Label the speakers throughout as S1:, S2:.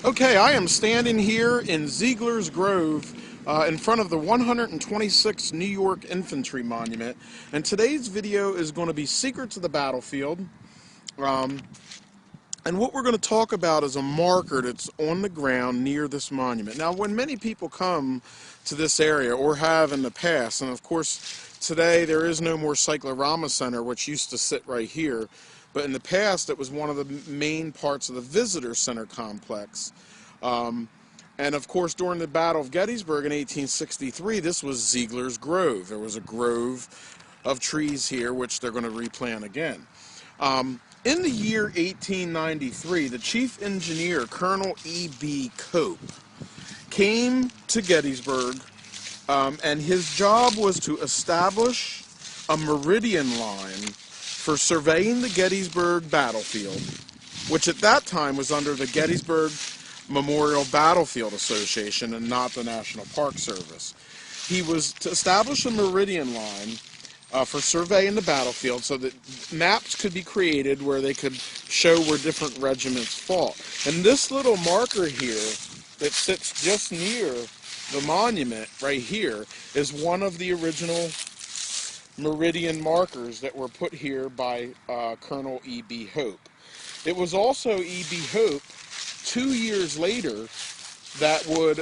S1: Okay, I am standing here in Ziegler's Grove in front of the 126th New York Infantry Monument, and today's video is going to be Secrets of the Battlefield. And what we're going to talk about is a marker that's on the ground near this monument. Now, when many people come to this area, or have in the past, and of course today there is no more Cyclorama Center, which used to sit right here, but in the past it was one of the main parts of the Visitor Center complex. And of course, during the Battle of Gettysburg in 1863, this was Ziegler's Grove. There was a grove of trees here, which they're going to replant again. In the year 1893, the chief engineer, Colonel E.B. Cope, came to Gettysburg, and his job was to establish a meridian line for surveying the Gettysburg battlefield, which at that time was under the Gettysburg Memorial Battlefield Association and not the National Park Service. He was to establish a meridian line for surveying the battlefield so that maps could be created where they could show where different regiments fought. And this little marker here that sits just near the monument right here is one of the original meridian markers that were put here by Colonel E.B. Hope. It was also E.B. Hope 2 years later that would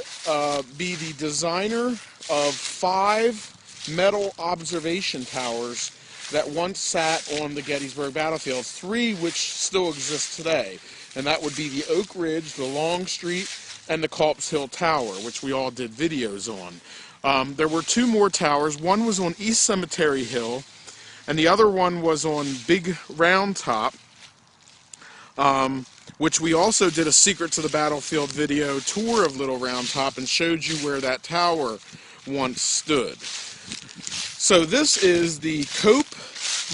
S1: be the designer of 5 metal observation towers that once sat on the Gettysburg battlefield, 3 which still exist today, and that would be the Oak Ridge, the Longstreet, and the Culp's Hill Tower, which we all did videos on. There were 2 more towers. One was on East Cemetery Hill, and the other one was on Big Round Top, which we also did a Secret to the Battlefield video tour of Little Round Top and showed you where that tower once stood. So this is the Cope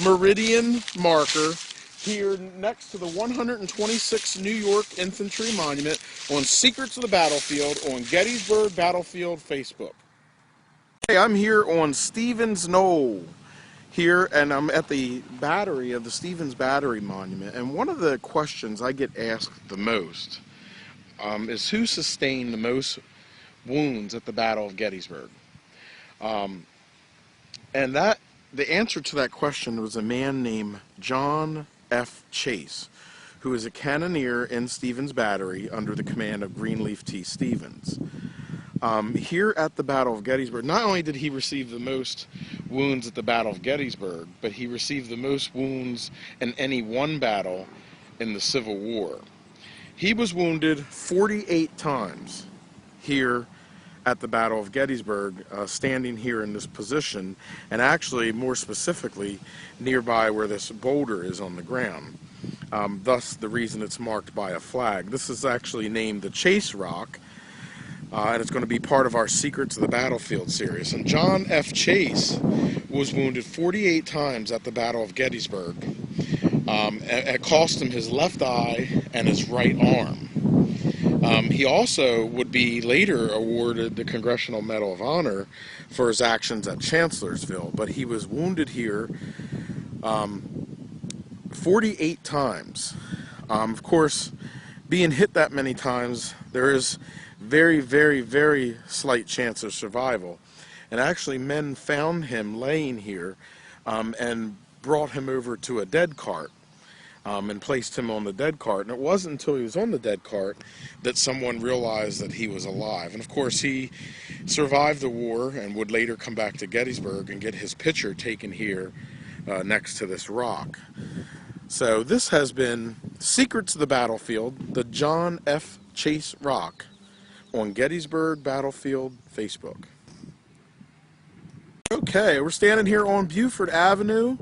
S1: Meridian marker here next to the 126th New York Infantry Monument on Secrets of the Battlefield on Gettysburg Battlefield Facebook. Hey, I'm here on Stevens Knoll here, and I'm at the battery of the Stevens Battery Monument, and one of the questions I get asked the most is who sustained the most wounds at the Battle of Gettysburg. And the answer to that question was a man named John F. Chase, who is a cannoneer in Stevens Battery under the command of Greenleaf T. Stevens. Here at the Battle of Gettysburg, not only did he receive the most wounds at the Battle of Gettysburg, but he received the most wounds in any one battle in the Civil War. He was wounded 48 times here at the Battle of Gettysburg, standing here in this position, and actually more specifically nearby where this boulder is on the ground. Thus the reason it's marked by a flag. This is actually named the Chase Rock, and it's going to be part of our Secrets of the Battlefield series. And John F. Chase was wounded 48 times at the Battle of Gettysburg. It cost him his left eye and his right arm. He also would be later awarded the Congressional Medal of Honor for his actions at Chancellorsville, but he was wounded here 48 times. Of course, being hit that many times, there is very, very, very slight chance of survival. And actually, men found him laying here and brought him over to a dead cart. And placed him on the dead cart. And it wasn't until he was on the dead cart that someone realized that he was alive. And of course, he survived the war and would later come back to Gettysburg and get his picture taken here next to this rock. So this has been Secrets of the Battlefield, the John F. Chase Rock on Gettysburg Battlefield Facebook. Okay, we're standing here on Buford Avenue,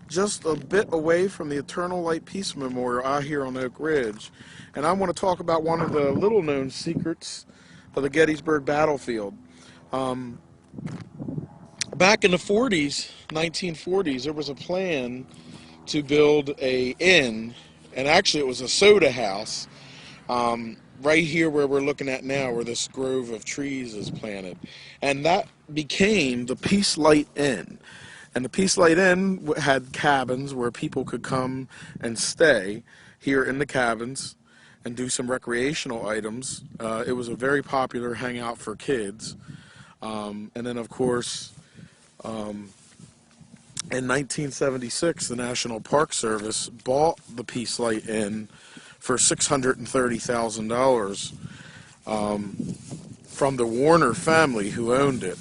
S1: just a bit away from the Eternal Light Peace Memorial out here on Oak Ridge. And I want to talk about one of the little-known secrets of the Gettysburg battlefield. Back in the 40s, 1940s, there was a plan to build a inn, and actually it was a soda house, right here where we're looking at now, where this grove of trees is planted. And that became the Peace Light Inn. And the Peace Light Inn had cabins where people could come and stay here in the cabins and do some recreational items. It was a very popular hangout for kids. And then, of course, in 1976, the National Park Service bought the Peace Light Inn for $630,000 from the Warner family who owned it.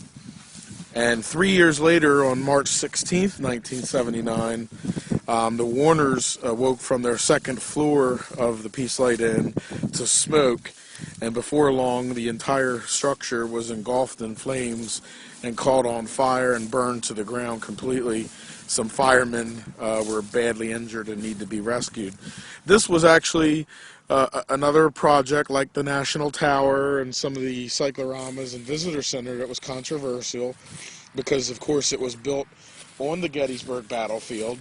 S1: And 3 years later, on March 16th, 1979, the Warners woke from their second floor of the Peace Light Inn to smoke, and before long the entire structure was engulfed in flames and caught on fire and burned to the ground completely. Some firemen were badly injured and need to be rescued. This was actually another project like the National Tower and some of the cycloramas and visitor center that was controversial because, of course, it was built on the Gettysburg battlefield.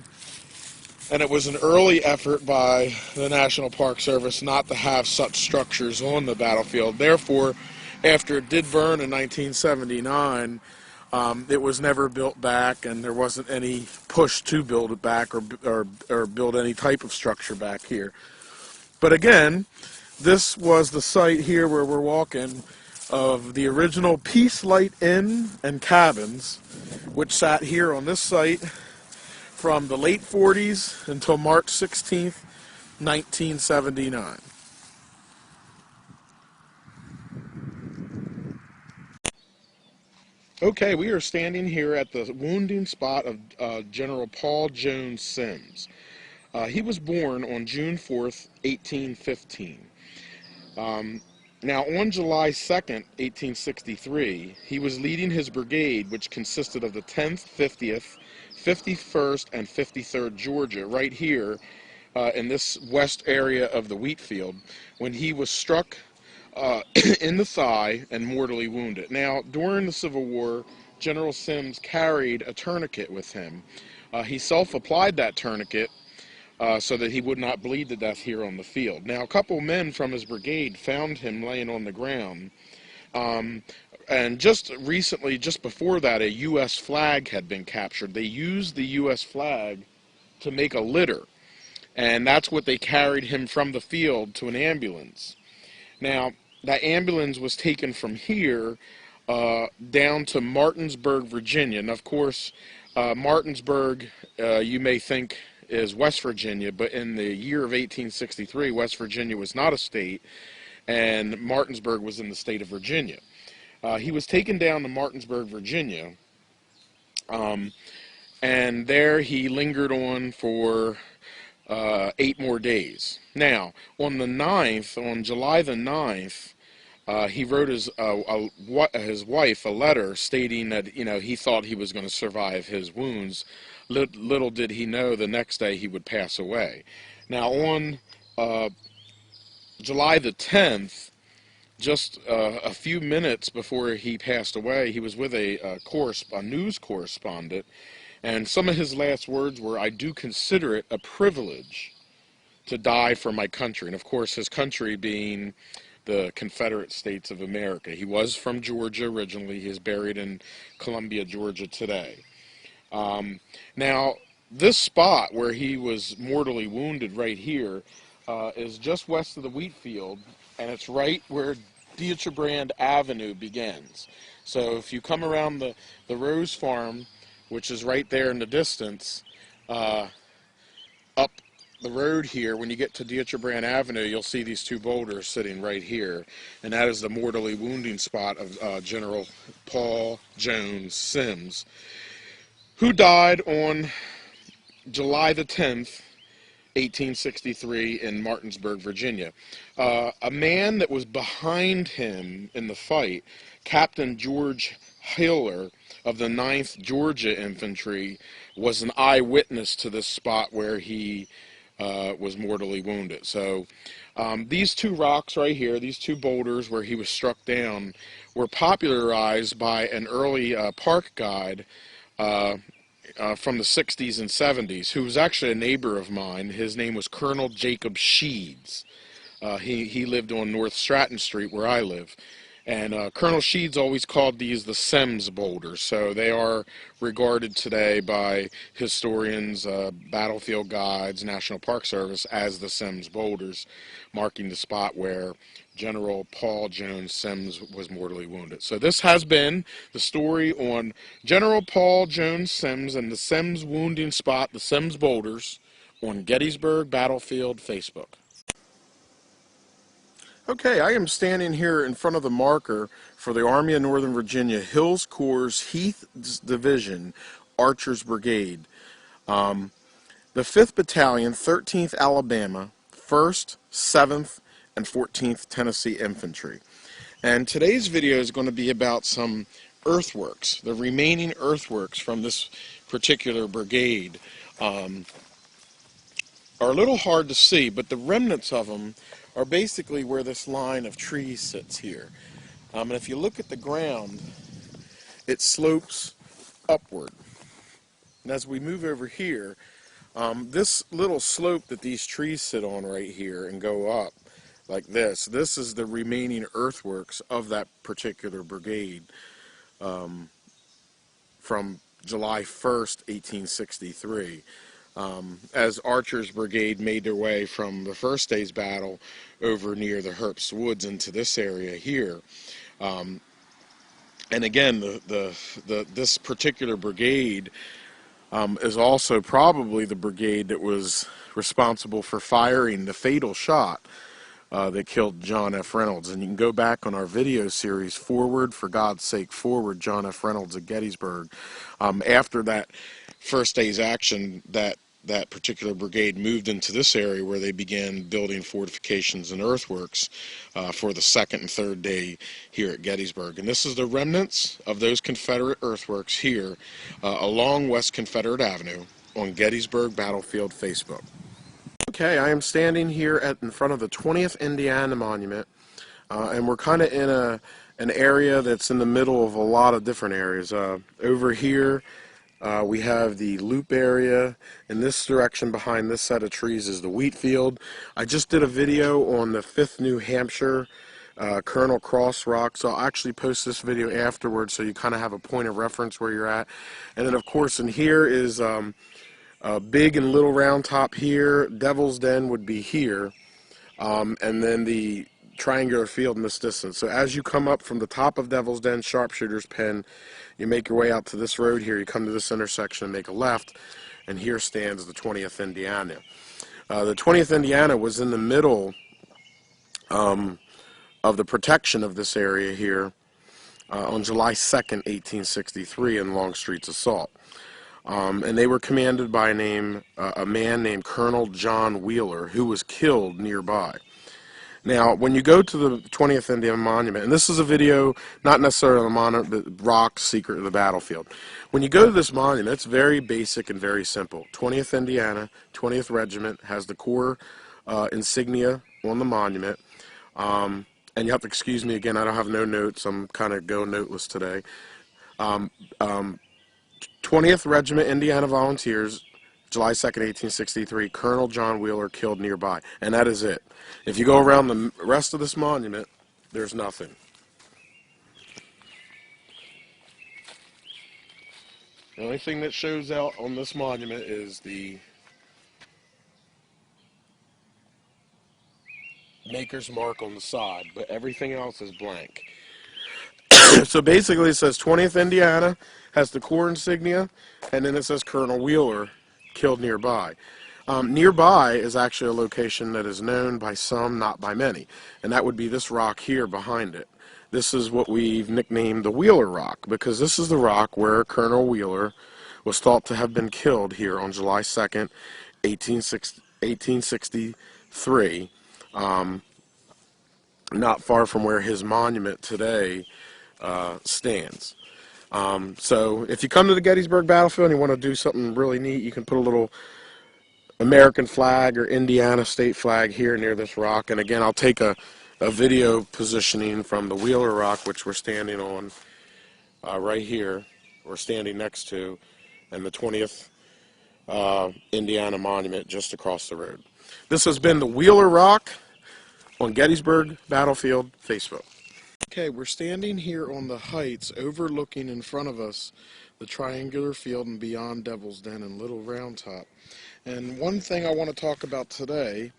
S1: And it was an early effort by the National Park Service not to have such structures on the battlefield. Therefore, after it did burn in 1979, it was never built back, and there wasn't any push to build it back or build any type of structure back here. But again, this was the site here where we're walking of the original Peace Light Inn and Cabins, which sat here on this site from the late 40s until March 16th, 1979. Okay, we are standing here at the wounding spot of General Paul Jones Sims. He was born on June 4th, 1815. Now, on July 2nd, 1863, he was leading his brigade, which consisted of the 10th, 50th, 51st, and 53rd Georgia, right here in this west area of the wheat field, when he was struck in the thigh and mortally wounded. Now, during the Civil War, General Sims carried a tourniquet with him. He self-applied that tourniquet so that he would not bleed to death here on the field. Now, a couple men from his brigade found him laying on the ground. And just recently, just before that, a U.S. flag had been captured. They used the U.S. flag to make a litter. And that's what they carried him from the field to an ambulance. Now, that ambulance was taken from here down to Martinsburg, Virginia. And of course, Martinsburg, you may think, is West Virginia, but in the year of 1863, West Virginia was not a state, and Martinsburg was in the state of Virginia. He was taken down to Martinsburg, Virginia, and there he lingered on for 8 more days. Now, on the 9th, on July the 9th, he wrote his wife a letter stating that, he thought he was going to survive his wounds. Little did he know the next day he would pass away. Now, on July the 10th, just a few minutes before he passed away, he was with a news correspondent, and some of his last words were, "I do consider it a privilege to die for my country." And of course, his country being the Confederate States of America. He was from Georgia originally. He is buried in Columbia, Georgia today. Now, this spot where he was mortally wounded right here is just west of the wheat field, and it's right where Dieterbrand Avenue begins. So if you come around the Rose Farm, which is right there in the distance, up the road here, when you get to Dieterbrand Avenue, you'll see these 2 boulders sitting right here, and that is the mortally wounding spot of General Paul Jones Sims, who died on July the 10th, 1863 in Martinsburg, Virginia. A man that was behind him in the fight, Captain George Hiller of the 9th Georgia Infantry, was an eyewitness to this spot where he was mortally wounded. So these 2 rocks right here, these 2 boulders where he was struck down, were popularized by an early park guide from the 60s and 70s, who was actually a neighbor of mine. His name was Colonel Jacob Sheeds. He lived on North Stratton Street, where I live. And Colonel Sheeds always called these the Semmes boulders, so they are regarded today by historians, battlefield guides, National Park Service as the Semmes boulders, marking the spot where General Paul Jones Semmes was mortally wounded. So this has been the story on General Paul Jones Semmes and the Semmes wounding spot, the Semmes boulders, on Gettysburg Battlefield Facebook. Okay, I am standing here in front of the marker for the Army of Northern Virginia Hills Corps Heath Division Archers Brigade. The 5th Battalion, 13th Alabama, 1st, 7th, and 14th Tennessee Infantry. And today's video is going to be about some earthworks, the remaining earthworks from this particular brigade. Are a little hard to see, but the remnants of them are basically where this line of trees sits here. And if you look at the ground, it slopes upward. And as we move over here, this little slope that these trees sit on right here and go up like this is the remaining earthworks of that particular brigade from July 1st, 1863. As Archer's Brigade made their way from the first day's battle over near the Herbst Woods into this area here. And again, this particular brigade is also probably the brigade that was responsible for firing the fatal shot that killed John F. Reynolds. And you can go back on our video series, Forward, for God's Sake, Forward, John F. Reynolds at Gettysburg. After that first day's action, that particular brigade moved into this area where they began building fortifications and earthworks for the second and third day here at Gettysburg. And this is the remnants of those Confederate earthworks here along West Confederate Avenue on Gettysburg Battlefield Facebook. Okay, I am standing here in front of the 20th Indiana Monument, and we're kind of in an area that's in the middle of a lot of different areas. Over here, we have the loop area. In this direction behind this set of trees is the wheat field. I just did a video on the 5th New Hampshire Colonel Cross Rock, so I'll actually post this video afterwards so you kind of have a point of reference where you're at. And then of course in here is Big and Little Round Top here. Devil's Den would be here, and then the triangular field in this distance. So as you come up from the top of Devil's Den, Sharpshooter's Pen, you make your way out to this road here, you come to this intersection and make a left, and here stands the 20th Indiana. The 20th Indiana was in the middle of the protection of this area here on July 2nd, 1863 in Longstreet's assault. And they were commanded by a man named Colonel John Wheeler, who was killed nearby. Now, when you go to the 20th Indiana Monument, and this is a video, not necessarily on the monument, but rock secret of the battlefield. When you go to this monument, it's very basic and very simple. 20th Indiana, 20th Regiment, has the Corps insignia on the monument. And you have to excuse me again, I don't have no notes. I'm kind of going noteless today. 20th Regiment Indiana Volunteers, July 2nd, 1863, Colonel John Wheeler killed nearby. And that is it. If you go around the rest of this monument, there's nothing. The only thing that shows out on this monument is the maker's mark on the side, but everything else is blank. So basically it says 20th Indiana, has the Corps insignia, and then it says Colonel Wheeler killed nearby. Nearby is actually a location that is known by some, not by many, and that would be this rock here behind it. This is what we've nicknamed the Wheeler Rock, because this is the rock where Colonel Wheeler was thought to have been killed here on July 2nd, 1863, not far from where his monument today stands. So if you come to the Gettysburg Battlefield and you want to do something really neat, you can put a little American flag or Indiana state flag here near this rock. And again, I'll take a video positioning from the Wheeler Rock, which we're standing on right here, we're standing next to, and the 20th Indiana Monument just across the road. This has been the Wheeler Rock on Gettysburg Battlefield Facebook. Okay, we're standing here on the heights overlooking in front of us the triangular field and beyond Devil's Den and Little Round Top. And one thing I want to talk about today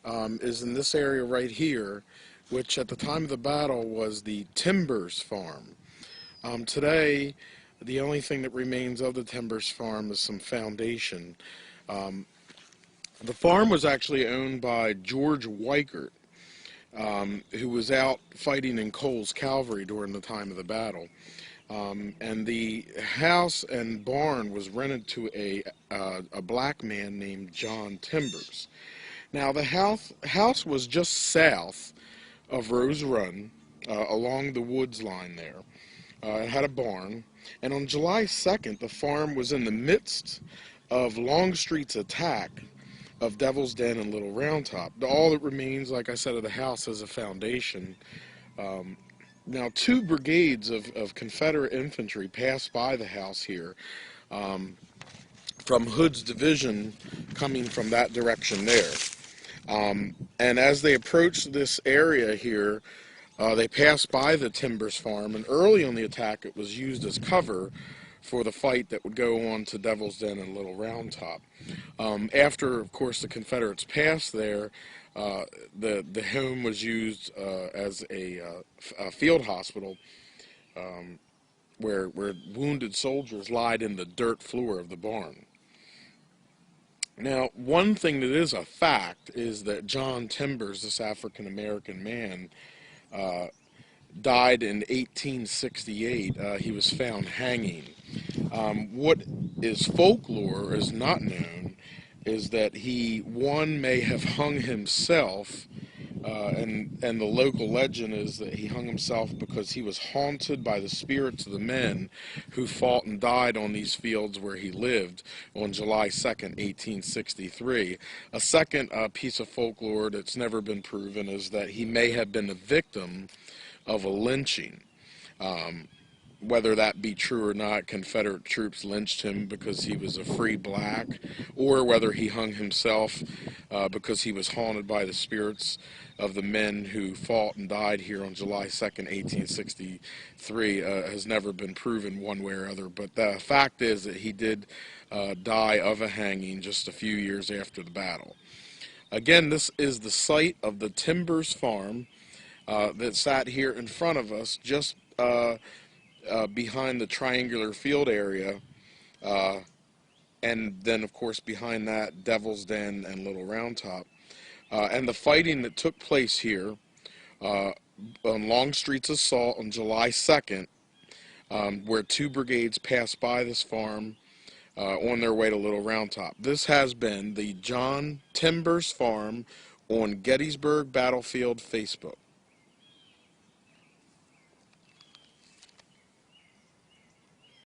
S1: is in this area right here, which at the time of the battle was the Timbers Farm. Today, the only thing that remains of the Timbers Farm is some foundation. Um, the farm was actually owned by George Weichert, who was out fighting in Cole's cavalry during the time of the battle. And the house and barn was rented to a black man named John Timbers. Now, the house was just south of Rose Run, along the woods line there. It had a barn, and on July 2nd, the farm was in the midst of Longstreet's attack of Devil's Den and Little Round Top. All that remains, like I said, of the house is a foundation. Now, two brigades of Confederate infantry passed by the house here from Hood's division coming from that direction there. And as they approached this area here, they passed by the Timbers Farm, and early on the attack it was used as cover for the fight that would go on to Devil's Den and Little Round Top. After, of course, the Confederates passed there, the home was used as a field hospital where wounded soldiers lied in the dirt floor of the barn. Now, one thing that is a fact is that John Timbers, this African-American man, died in 1868. He was found hanging. What is folklore, is not known, is that one may have hung himself, and the local legend is that he hung himself because he was haunted by the spirits of the men who fought and died on these fields where he lived on July 2nd, 1863. A second piece of folklore that's never been proven is that he may have been a victim of a lynching. Whether that be true or not, Confederate troops lynched him because he was a free black, or whether he hung himself because he was haunted by the spirits of the men who fought and died here on July 2nd, 1863, has never been proven one way or other. But the fact is that he did die of a hanging just a few years after the battle. Again, this is the site of the Timbers Farm that sat here in front of us, just behind the triangular field area, and then of course behind that Devil's Den and Little Round Top. And the fighting that took place here on Longstreet's assault on July 2nd, where two brigades passed by this farm on their way to Little Round Top. This has been the John Timbers Farm on Gettysburg Battlefield Facebook.